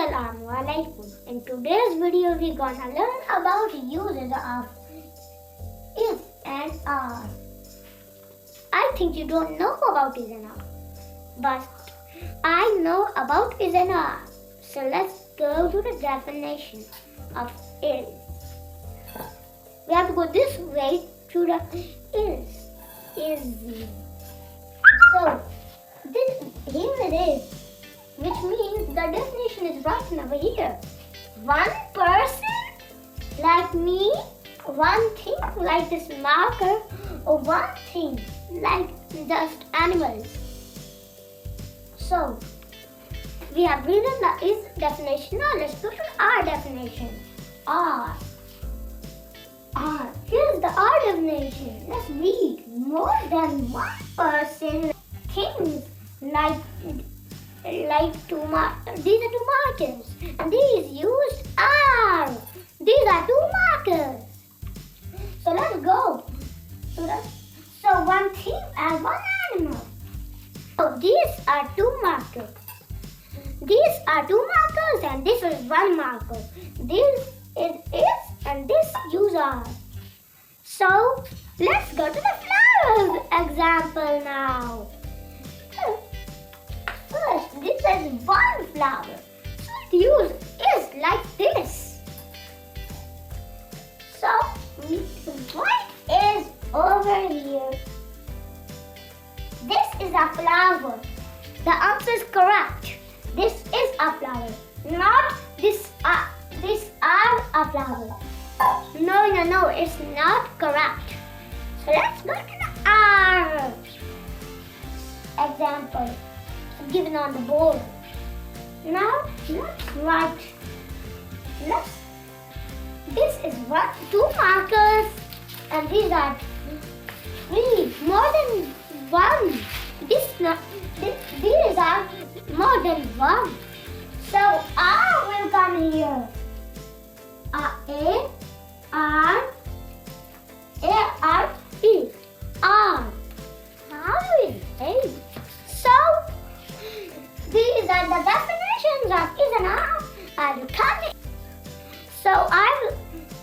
Assalamualaikum. In today's video, we're gonna learn about uses of is and are. I think you don't know about is and are, but I know about is and are. So let's go to the definition of is. We have to go this way to the is. So here it is, which means the definition is written over here. One person like me, one thing like this marker, or one thing like just animals. So we have written the is definition. Now let's go to our definition. R. Here's the R definition. Let's read. More than one person, things like these are two markers, and these used are. These are two markers. So let's go. So one thing and one animal. So these are two markers. These are two markers, and this is one marker. This is and this use are. So let's go to the flowers example now. First, this is one flower. So it use is like this. So what is over here? This is a flower. The answer is correct. This is a flower, not this are a flower. No, it's not correct. So let's go to the R example given on the board. Now let's write. This is two markers, and these are three, more than one. These are more than one. So R will come here. A-R-E. R. How is A? So these are the definitions of is and are coming. So I will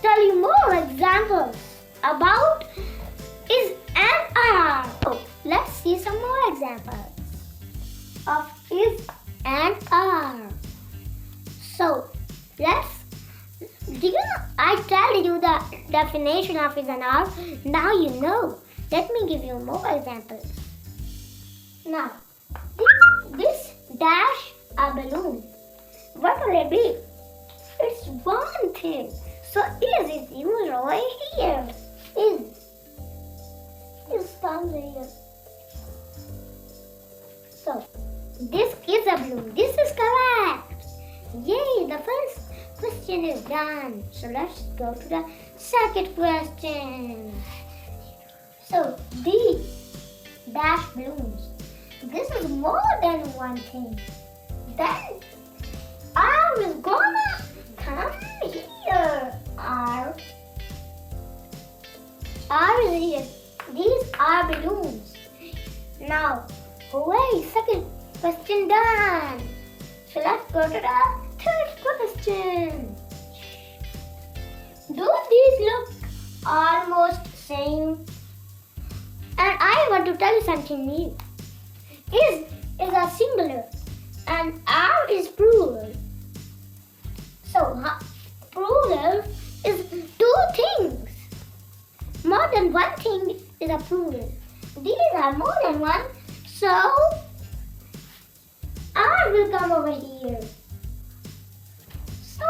tell you more examples about is and are. So let's see some more examples of is and are. So I tell you the definition of is and are. Now you know. Let me give you more examples. Now, this dash a balloon. What will it be? It's one thing. So is used over here. Is comes here. So this is a balloon. This is correct. Yay! The first question is done. So let's go to the second question. So these dash balloons. This is more than one thing. Then R is gonna come here. R is here. These are balloons. Now, wait, second question done. So let's go to the third question. Do these look almost same? And I want to tell you something new. Is a singular and R is plural. So plural is two things. More than one thing is a plural. These are more than one, so R will come over here. So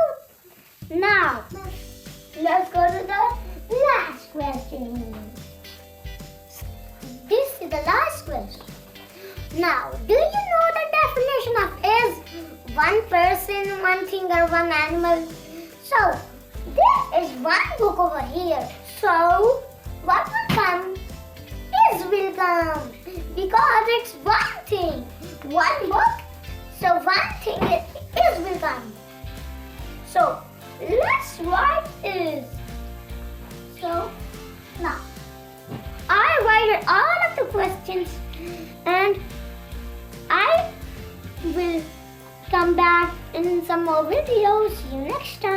now let's go to the last question. This is the last question. Now, do you know the definition of is? One person, one thing, or one animal? So there is one book over here. So what will come? Is will come, because it's one thing, one book. So one thing is will come. So let's write is. So now I write all of the questions, and I will come come back in some more videos. See you next time.